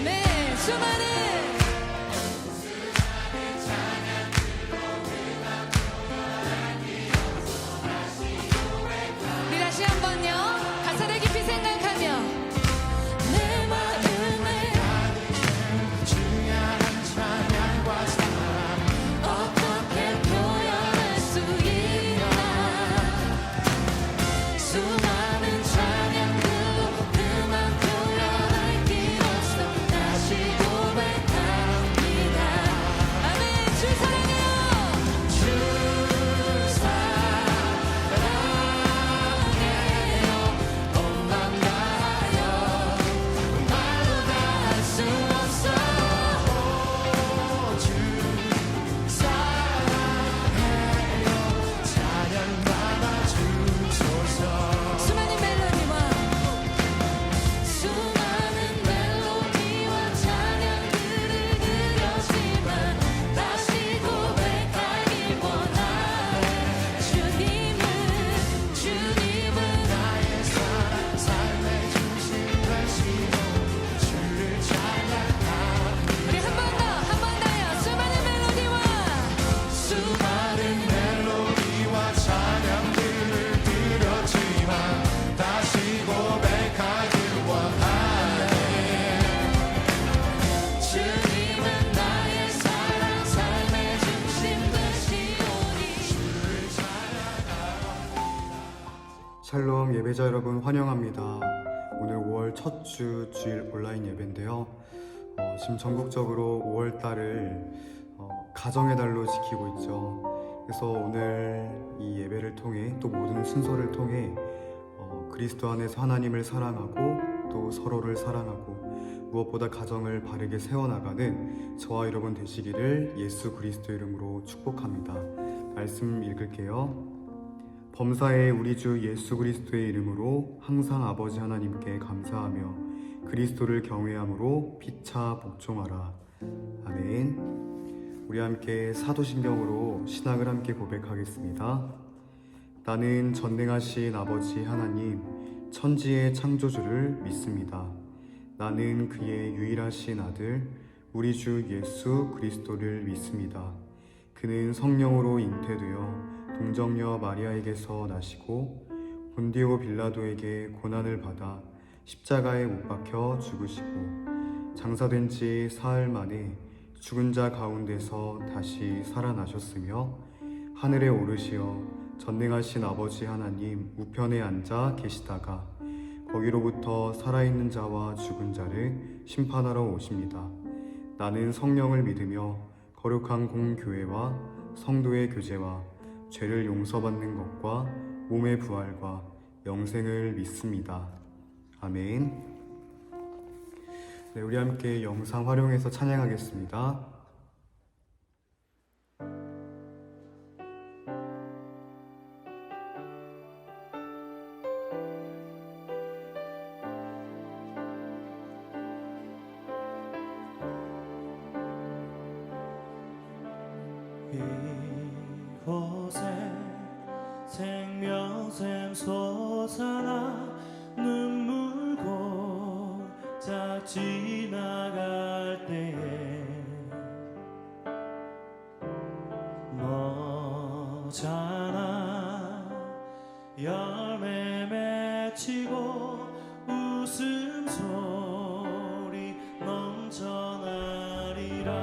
아멘. 수많은 우리 다시 한번요. 가사를 깊이 생각하며 내 마음에 주야한 찬양과 사랑 어떻게 표현할 수 있나. 수많은 찬양들로 그만 표현할 길 없어 다시 고백합니다. 아멘. 주 사랑해요. 주 사랑해요. 온 맘 다하여 말로 다 할 수 없어. 주 사랑해요. 찬양 받아 주소서. 수많은 멜로디와 찬양들을 드렸지만 다시 고백하길 원하네. 주님은 나의 사랑 삶의 중심 되시고 주를 찬양합니다. 우리 한 번 더요. 수많은 멜로디와 찬양들을 드렸지만 다시 고백하길 원하네. 주님은 나의 사랑 삶의 중심 되시오니. 샬롬 예배자 여러분 환영합니다. 오늘 5월 첫 주 주일 온라인 예배인데요. 지금 전국적으로 5월 달을 가정의 달로 지키고 있죠. 그래서 오늘 이 예배를 통해 또 모든 순서를 통해 그리스도 안에서 하나님을 사랑하고 또 서로를 사랑하고 무엇보다 가정을 바르게 세워나가는 저와 여러분 되시기를 예수 그리스도 이름으로 축복합니다. 말씀 읽을게요. 범사의 우리 주 예수 그리스도의 이름으로 항상 아버지 하나님께 감사하며 그리스도를 경외함으로 피차 복종하라. 아멘. 우리 함께 사도신경으로 신앙을 함께 고백하겠습니다. 나는 전능하신 아버지 하나님 천지의 창조주를 믿습니다. 나는 그의 유일하신 아들 우리 주 예수 그리스도를 믿습니다. 그는 성령으로 잉태되어 동정녀 마리아에게서 나시고 본디오 빌라도에게 고난을 받아 십자가에 못 박혀 죽으시고 장사된 지 사흘 만에 죽은 자 가운데서 다시 살아나셨으며 하늘에 오르시어 전능하신 아버지 하나님 우편에 앉아 계시다가 거기로부터 살아있는 자와 죽은 자를 심판하러 오십니다. 나는 성령을 믿으며 거룩한 공교회와 성도의 교제와 죄를 용서받는 것과 몸의 부활과 영생을 믿습니다. 아멘. 네, 우리 함께 영상 활용해서 찬양하겠습니다. 이곳에 생명샘 솟아나 눈물 고작 지나갈 때에 너잖아 열매 맺히고 웃음소리 넘쳐나리라.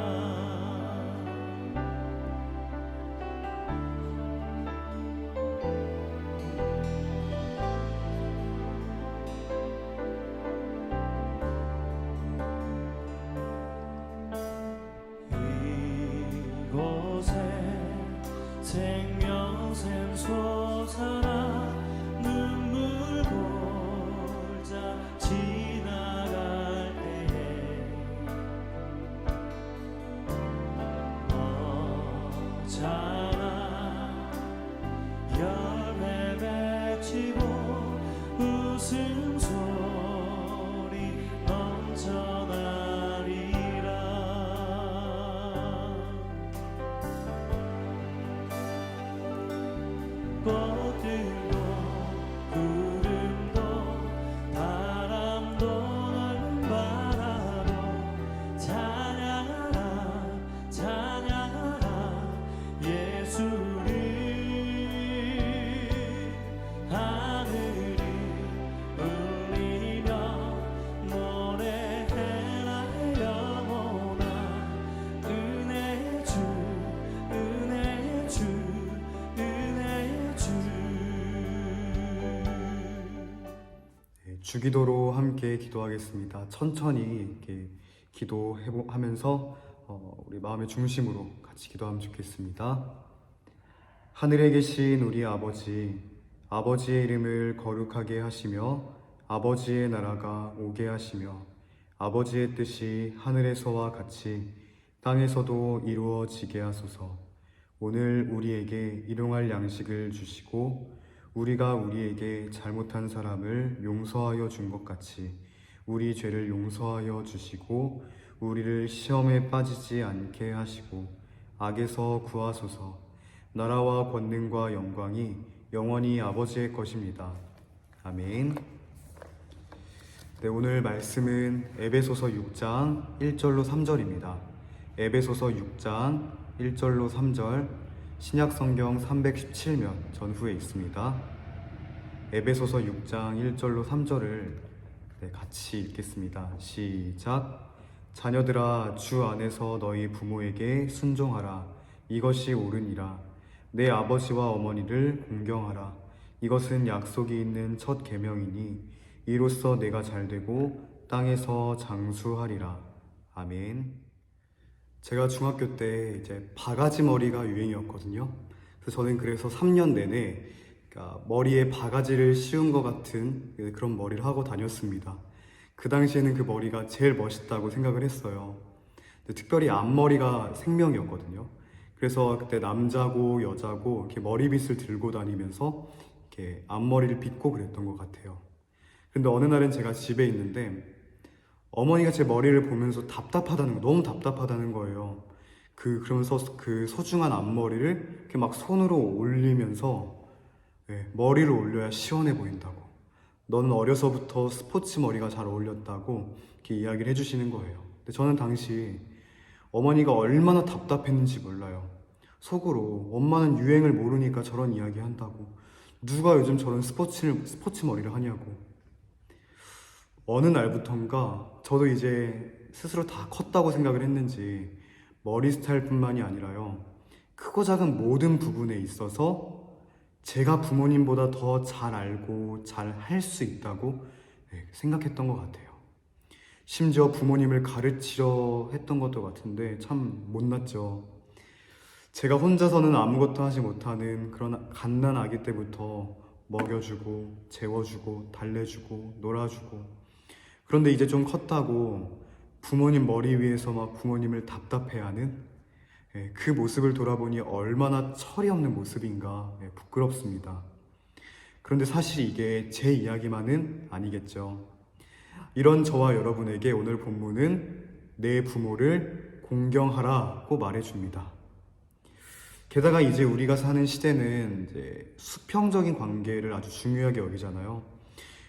주기도로 함께 기도하겠습니다. 천천히 이렇게 기도하면서 우리 마음의 중심으로 같이 기도하면 좋겠습니다. 하늘에 계신 우리 아버지, 아버지의 이름을 거룩하게 하시며 아버지의 나라가 오게 하시며 아버지의 뜻이 하늘에서와 같이 땅에서도 이루어지게 하소서. 오늘 우리에게 일용할 양식을 주시고 우리가 우리에게 잘못한 사람을 용서하여 준 것 같이 우리 죄를 용서하여 주시고 우리를 시험에 빠지지 않게 하시고 악에서 구하소서. 나라와 권능과 영광이 영원히 아버지의 것입니다. 아멘. 네, 오늘 말씀은 에베소서 6장 1절로 3절입니다. 에베소서 6장 1절로 3절, 신약성경 317면 전후에 있습니다. 에베소서 6장 1절로 3절을 같이 읽겠습니다. 시작. 자녀들아, 주 안에서 너희 부모에게 순종하라. 이것이 옳으니라. 내 아버지와 어머니를 공경하라. 이것은 약속이 있는 첫 계명이니 이로써 내가 잘되고 땅에서 장수하리라. 아멘. 제가 중학교 때 이제 바가지 머리가 유행이었거든요. 그래서 저는 3년 내내 머리에 바가지를 씌운 것 같은 그런 머리를 하고 다녔습니다. 그 당시에는 그 머리가 제일 멋있다고 생각을 했어요. 특별히 앞머리가 생명이었거든요. 그래서 그때 남자고 여자고 이렇게 머리빗을 들고 다니면서 이렇게 앞머리를 빗고 그랬던 것 같아요. 근데 어느 날은 제가 집에 있는데 어머니가 제 머리를 보면서 너무 답답하다는 거예요. 그러면서 그 소중한 앞머리를 이렇게 막 손으로 올리면서 머리를 올려야 시원해 보인다고. 너는 어려서부터 스포츠 머리가 잘 어울렸다고 이렇게 이야기를 해주시는 거예요. 근데 저는 당시 어머니가 얼마나 답답했는지 몰라요. 속으로 엄마는 유행을 모르니까 저런 이야기 한다고. 누가 요즘 저런 스포츠 머리를 하냐고. 어느 날부턴가 저도 이제 스스로 다 컸다고 생각을 했는지 머리 스타일뿐만이 아니라요, 크고 작은 모든 부분에 있어서 제가 부모님보다 더 잘 알고 잘 할 수 있다고 생각했던 것 같아요. 심지어 부모님을 가르치려 했던 것도 같은데 참 못났죠. 제가 혼자서는 아무것도 하지 못하는 그런 갓난 아기 때부터 먹여주고 재워주고 달래주고 놀아주고, 그런데 이제 좀 컸다고 부모님 머리 위에서 막 부모님을 답답해하는 그 모습을 돌아보니 얼마나 철이 없는 모습인가 부끄럽습니다. 그런데 사실 이게 제 이야기만은 아니겠죠. 이런 저와 여러분에게 오늘 본문은 내 부모를 공경하라고 말해줍니다. 게다가 이제 우리가 사는 시대는 이제 수평적인 관계를 아주 중요하게 여기잖아요.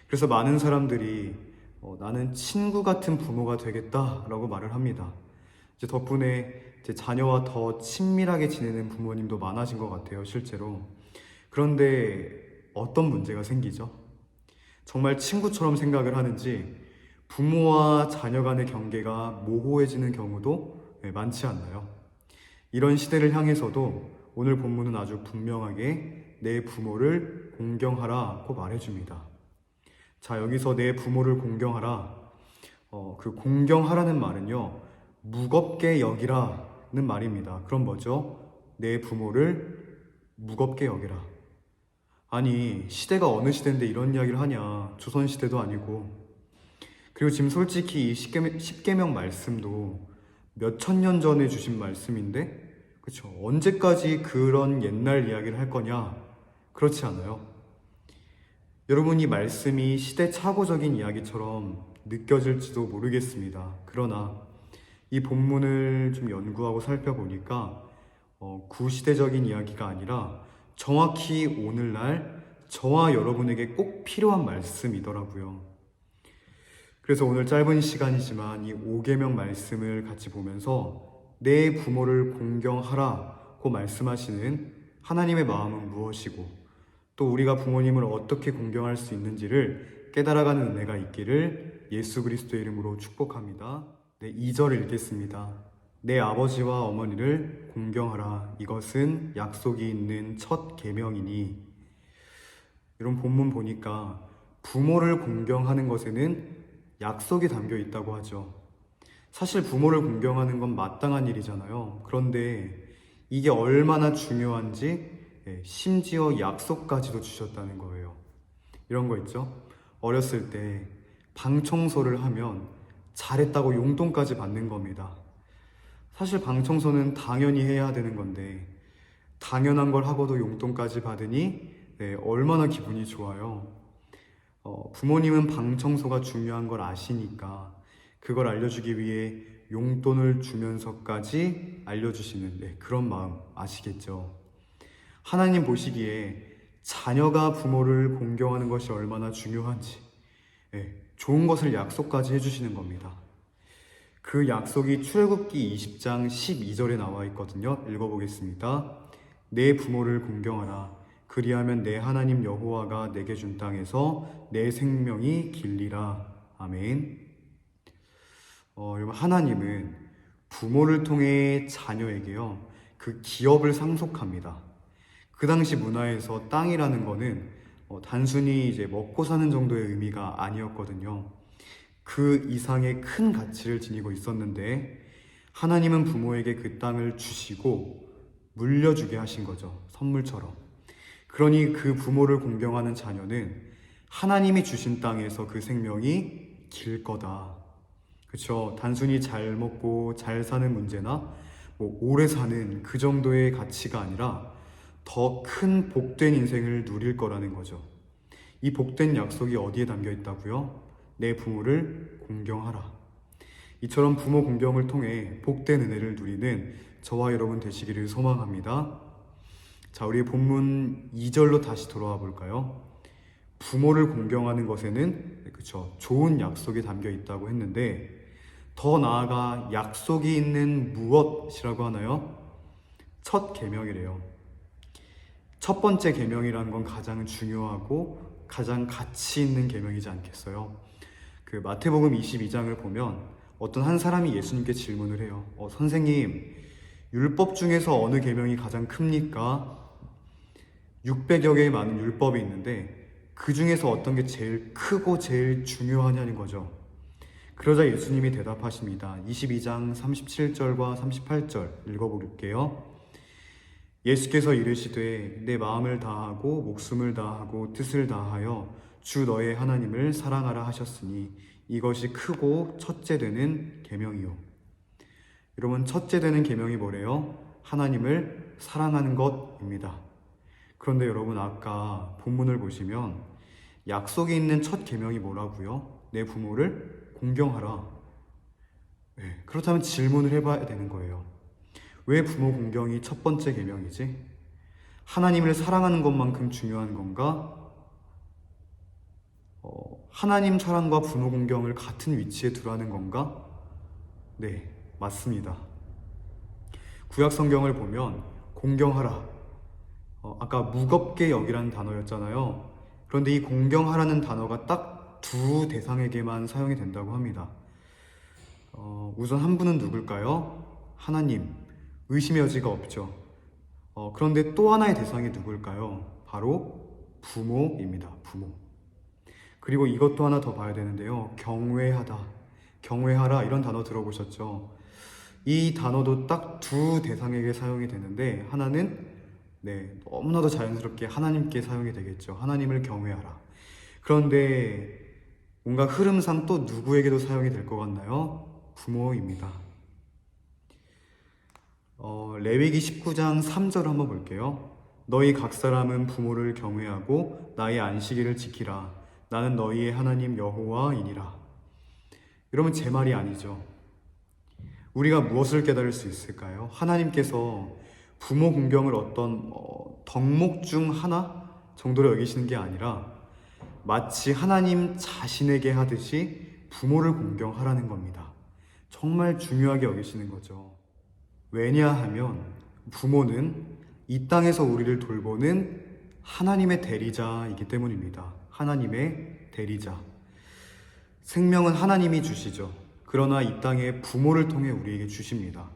그래서 많은 사람들이 나는 친구 같은 부모가 되겠다라고 말을 합니다. 이제 덕분에 제 자녀와 더 친밀하게 지내는 부모님도 많아진 것 같아요, 실제로. 그런데 어떤 문제가 생기죠? 정말 친구처럼 생각을 하는지 부모와 자녀 간의 경계가 모호해지는 경우도 많지 않나요? 이런 시대를 향해서도 오늘 본문은 아주 분명하게 내 부모를 공경하라고 말해줍니다. 자, 여기서 내 부모를 공경하라. 그 공경하라는 말은요, 무겁게 여기라는 말입니다. 그럼 뭐죠? 내 부모를 무겁게 여기라. 아니, 시대가 어느 시대인데 이런 이야기를 하냐. 조선시대도 아니고. 그리고 지금 솔직히 이 10계명 말씀도 몇천 년 전에 주신 말씀인데, 그쵸? 언제까지 그런 옛날 이야기를 할 거냐? 그렇지 않아요? 여러분, 이 말씀이 시대착오적인 이야기처럼 느껴질지도 모르겠습니다. 그러나 이 본문을 좀 연구하고 살펴보니까 구시대적인 이야기가 아니라 정확히 오늘날 저와 여러분에게 꼭 필요한 말씀이더라고요. 그래서 오늘 짧은 시간이지만 이 5계명 말씀을 같이 보면서 내 부모를 공경하라고 말씀하시는 하나님의 마음은 무엇이고, 또 우리가 부모님을 어떻게 공경할 수 있는지를 깨달아가는 은혜가 있기를 예수 그리스도의 이름으로 축복합니다. 2절 읽겠습니다. 내 아버지와 어머니를 공경하라. 이것은 약속이 있는 첫 계명이니. 이런 본문 보니까 부모를 공경하는 것에는 약속이 담겨 있다고 하죠. 사실 부모를 공경하는 건 마땅한 일이잖아요. 그런데 이게 얼마나 중요한지 심지어 약속까지도 주셨다는 거예요. 이런 거 있죠? 어렸을 때 방 청소를 하면 잘했다고 용돈까지 받는 겁니다. 사실 방 청소는 당연히 해야 되는 건데 당연한 걸 하고도 용돈까지 받으니 얼마나 기분이 좋아요. 부모님은 방 청소가 중요한 걸 아시니까 그걸 알려주기 위해 용돈을 주면서까지 알려주시는 그런 마음 아시겠죠? 하나님 보시기에 자녀가 부모를 공경하는 것이 얼마나 중요한지 좋은 것을 약속까지 해주시는 겁니다. 그 약속이 출애굽기 20장 12절에 나와 있거든요. 읽어보겠습니다. 내 부모를 공경하라. 그리하면 내 하나님 여호와가 내게 준 땅에서 내 생명이 길리라. 아멘. 여러분, 하나님은 부모를 통해 자녀에게요, 그 기업을 상속합니다. 그 당시 문화에서 땅이라는 거는 단순히 이제 먹고 사는 정도의 의미가 아니었거든요. 그 이상의 큰 가치를 지니고 있었는데 하나님은 부모에게 그 땅을 주시고 물려주게 하신 거죠. 선물처럼. 그러니 그 부모를 공경하는 자녀는 하나님이 주신 땅에서 그 생명이 길 거다. 그렇죠? 단순히 잘 먹고 잘 사는 문제나 오래 사는 그 정도의 가치가 아니라 더 큰 복된 인생을 누릴 거라는 거죠. 이 복된 약속이 어디에 담겨 있다고요? 내 부모를 공경하라. 이처럼 부모 공경을 통해 복된 은혜를 누리는 저와 여러분 되시기를 소망합니다. 자, 우리 본문 2절로 다시 돌아와 볼까요? 부모를 공경하는 것에는 그렇죠, 좋은 약속이 담겨 있다고 했는데 더 나아가 약속이 있는 무엇이라고 하나요? 첫 계명이래요. 첫 번째 계명이라는 건 가장 중요하고 가장 가치 있는 계명이지 않겠어요? 그 마태복음 22장을 보면 어떤 한 사람이 예수님께 질문을 해요. 선생님, 율법 중에서 어느 계명이 가장 큽니까? 600여 개의 많은 율법이 있는데 그 중에서 어떤 게 제일 크고 제일 중요하냐는 거죠. 그러자 예수님이 대답하십니다. 22장 37절과 38절 읽어볼게요. 예수께서 이르시되 내 마음을 다하고 목숨을 다하고 뜻을 다하여 주 너의 하나님을 사랑하라 하셨으니 이것이 크고 첫째 되는 계명이요. 여러분, 첫째 되는 계명이 뭐래요? 하나님을 사랑하는 것입니다. 그런데 여러분, 아까 본문을 보시면 약속이 있는 첫 계명이 뭐라고요? 내 부모를 공경하라. 그렇다면 질문을 해봐야 되는 거예요. 왜 부모 공경이 첫 번째 계명이지? 하나님을 사랑하는 것만큼 중요한 건가? 하나님 사랑과 부모 공경을 같은 위치에 두라는 건가? 네, 맞습니다. 구약 성경을 보면 공경하라, 아까 무겁게 여기라는 단어였잖아요. 그런데 이 공경하라는 단어가 딱 두 대상에게만 사용이 된다고 합니다. 우선 한 분은 누굴까요? 하나님, 의심의 여지가 없죠. 그런데 또 하나의 대상이 누굴까요? 바로 부모입니다. 부모. 그리고 이것도 하나 더 봐야 되는데요. 경외하다, 경외하라, 이런 단어 들어보셨죠? 이 단어도 딱 두 대상에게 사용이 되는데 하나는 너무나도 자연스럽게 하나님께 사용이 되겠죠. 하나님을 경외하라. 그런데 뭔가 흐름상 또 누구에게도 사용이 될 것 같나요? 부모입니다. 레위기 19장 3절 한번 볼게요. 너희 각 사람은 부모를 경외하고 나의 안식일을 지키라. 나는 너희의 하나님 여호와이니라. 여러분, 제 말이 아니죠. 우리가 무엇을 깨달을 수 있을까요? 하나님께서 부모 공경을 어떤 덕목 중 하나 정도로 여기시는 게 아니라 마치 하나님 자신에게 하듯이 부모를 공경하라는 겁니다. 정말 중요하게 여기시는 거죠. 왜냐하면 부모는 이 땅에서 우리를 돌보는 하나님의 대리자이기 때문입니다. 하나님의 대리자. 생명은 하나님이 주시죠. 그러나 이 땅에 부모를 통해 우리에게 주십니다.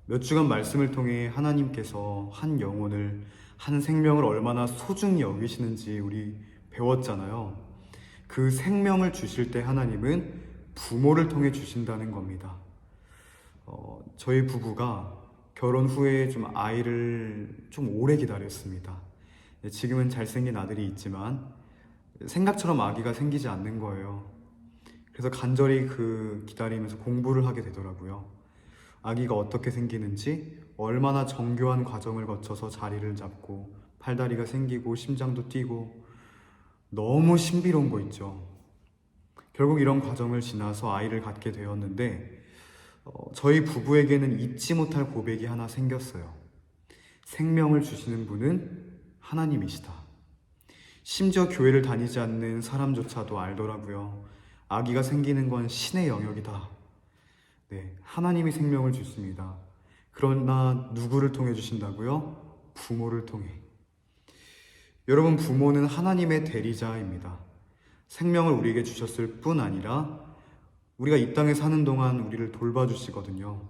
몇 주간 말씀을 통해 하나님께서 한 영혼을, 한 생명을 얼마나 소중히 여기시는지 우리 배웠잖아요. 그 생명을 주실 때 하나님은 부모를 통해 주신다는 겁니다. 저희 부부가 결혼 후에 좀 아이를 좀 오래 기다렸습니다. 지금은 잘생긴 아들이 있지만 생각처럼 아기가 생기지 않는 거예요. 그래서 간절히 그 기다리면서 공부를 하게 되더라고요. 아기가 어떻게 생기는지, 얼마나 정교한 과정을 거쳐서 자리를 잡고 팔다리가 생기고 심장도 뛰고, 너무 신비로운 거 있죠. 결국 이런 과정을 지나서 아이를 갖게 되었는데 저희 부부에게는 잊지 못할 고백이 하나 생겼어요. 생명을 주시는 분은 하나님이시다. 심지어 교회를 다니지 않는 사람조차도 알더라고요. 아기가 생기는 건 신의 영역이다. 네, 하나님이 생명을 주십니다. 그러나 누구를 통해 주신다고요? 부모를 통해. 여러분, 부모는 하나님의 대리자입니다. 생명을 우리에게 주셨을 뿐 아니라 우리가 이 땅에 사는 동안 우리를 돌봐주시거든요.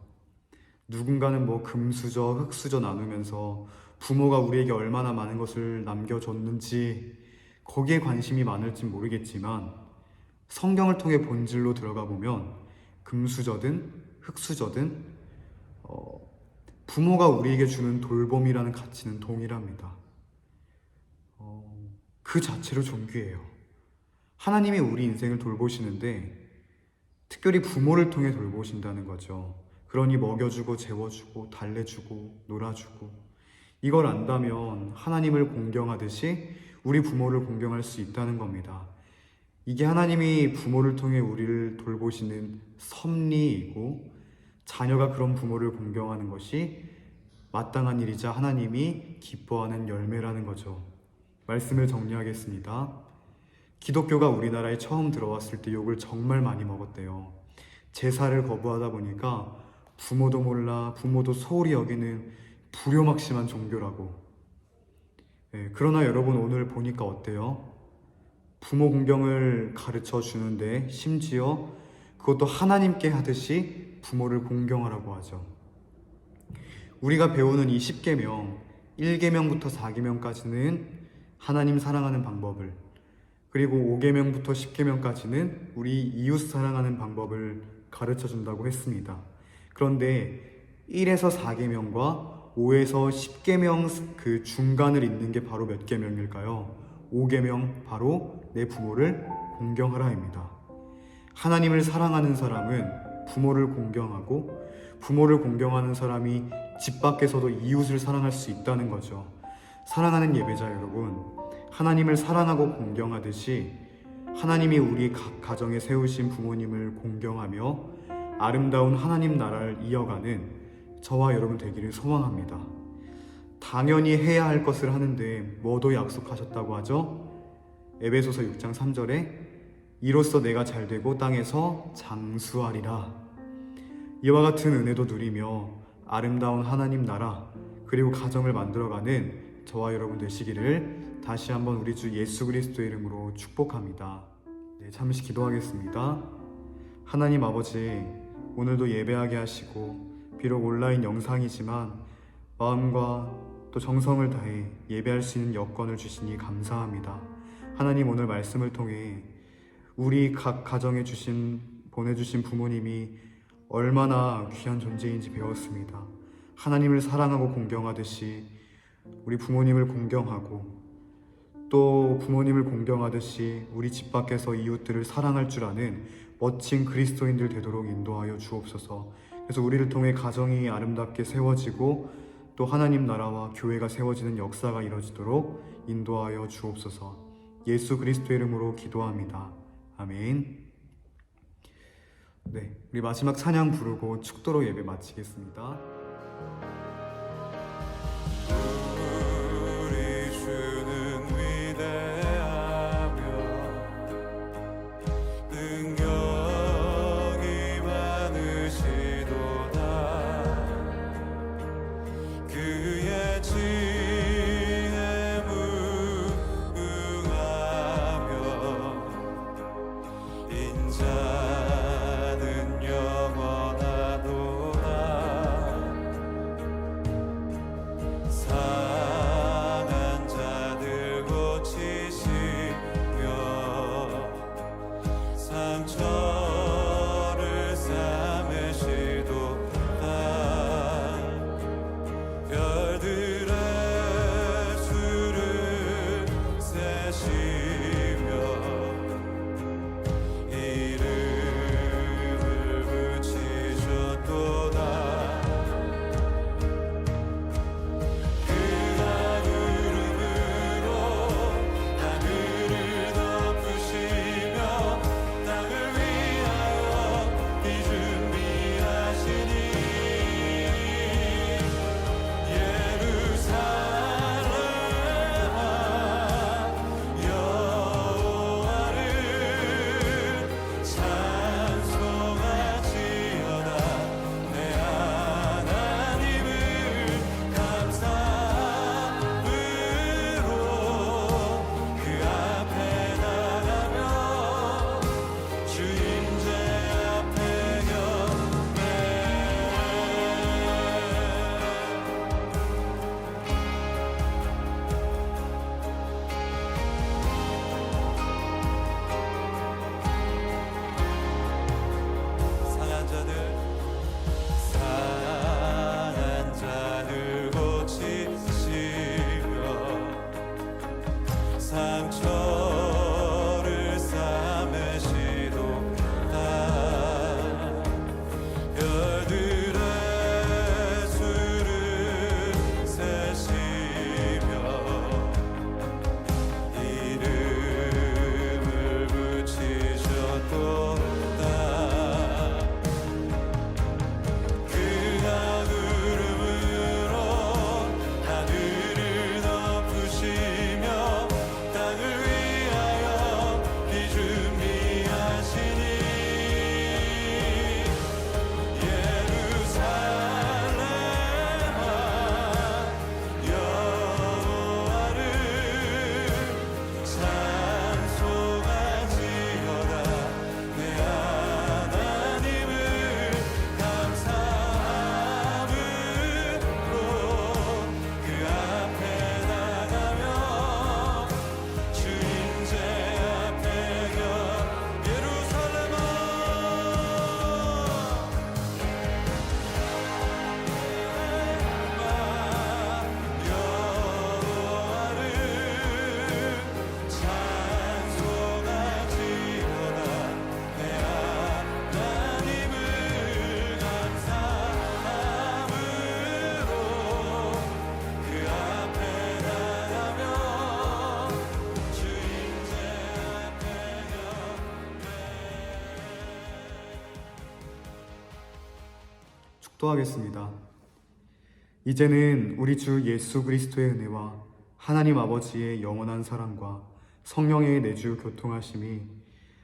누군가는 뭐 금수저, 흙수저 나누면서 부모가 우리에게 얼마나 많은 것을 남겨줬는지 거기에 관심이 많을지 모르겠지만, 성경을 통해 본질로 들어가 보면 금수저든 흙수저든 부모가 우리에게 주는 돌봄이라는 가치는 동일합니다. 그 자체로 존귀해요. 하나님이 우리 인생을 돌보시는데 특별히 부모를 통해 돌보신다는 거죠. 그러니 먹여주고 재워주고 달래주고 놀아주고, 이걸 안다면 하나님을 공경하듯이 우리 부모를 공경할 수 있다는 겁니다. 이게 하나님이 부모를 통해 우리를 돌보시는 섭리이고, 자녀가 그런 부모를 공경하는 것이 마땅한 일이자 하나님이 기뻐하는 열매라는 거죠. 말씀을 정리하겠습니다. 기독교가 우리나라에 처음 들어왔을 때 욕을 정말 많이 먹었대요. 제사를 거부하다 보니까 부모도 몰라, 부모도 소홀히 여기는 불효막심한 종교라고. 그러나 여러분, 오늘 보니까 어때요? 부모 공경을 가르쳐 주는데 심지어 그것도 하나님께 하듯이 부모를 공경하라고 하죠. 우리가 배우는 이 10계명, 1계명부터 4계명까지는 하나님 사랑하는 방법을, 그리고 5계명부터 10계명까지는 우리 이웃 사랑하는 방법을 가르쳐 준다고 했습니다. 그런데 1에서 4계명과 5에서 10계명 그 중간을 잇는 게 바로 몇 계명일까요? 5계명, 바로 내 부모를 공경하라입니다. 하나님을 사랑하는 사람은 부모를 공경하고, 부모를 공경하는 사람이 집 밖에서도 이웃을 사랑할 수 있다는 거죠. 사랑하는 예배자 여러분, 하나님을 사랑하고 공경하듯이 하나님이 우리 각 가정에 세우신 부모님을 공경하며 아름다운 하나님 나라를 이어가는 저와 여러분 되기를 소망합니다. 당연히 해야 할 것을 하는데 뭐도 약속하셨다고 하죠? 에베소서 6장 3절에 이로써 내가 잘되고 땅에서 장수하리라. 이와 같은 은혜도 누리며 아름다운 하나님 나라, 그리고 가정을 만들어가는 저와 여러분 되시기를 다시 한번 우리 주 예수 그리스도의 이름으로 축복합니다. 잠시 기도하겠습니다. 하나님 아버지, 오늘도 예배하게 하시고 비록 온라인 영상이지만 마음과 또 정성을 다해 예배할 수 있는 여건을 주시니 감사합니다. 하나님, 오늘 말씀을 통해 우리 각 가정에 보내주신 부모님이 얼마나 귀한 존재인지 배웠습니다. 하나님을 사랑하고 공경하듯이 우리 부모님을 공경하고, 또 부모님을 공경하듯이 우리 집 밖에서 이웃들을 사랑할 줄 아는 멋진 그리스도인들 되도록 인도하여 주옵소서. 그래서 우리를 통해 가정이 아름답게 세워지고 또 하나님 나라와 교회가 세워지는 역사가 이루어지도록 인도하여 주옵소서. 예수 그리스도의 이름으로 기도합니다. 아멘. 우리 마지막 찬양 부르고 축도로 예배 마치겠습니다. 우리 주는 위대하며 능력이 많으시도다. 그의 지혜에 무궁하며 인자는 영원하도다. 축도하겠습니다. 이제는 우리 주 예수 그리스도의 은혜와 하나님 아버지의 영원한 사랑과 성령의 내주 교통하심이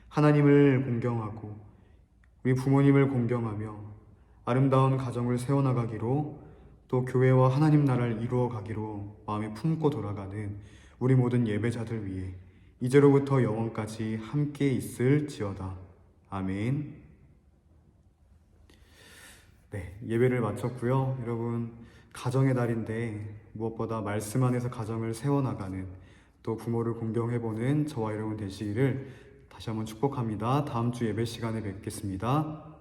하나님을 공경하고 우리 부모님을 공경하며 아름다운 가정을 세워나가기로 또 교회와 하나님 나라를 이루어 가기로 마음에 품고 돌아가는 우리 모든 예배자들 위해 이제로부터 영원까지 함께 있을지어다. 아멘. 네, 예배를 마쳤고요. 여러분, 가정의 달인데 무엇보다 말씀 안에서 가정을 세워나가는 또 부모를 공경해보는 저와 여러분 되시기를 다시 한번 축복합니다. 다음 주 예배 시간에 뵙겠습니다.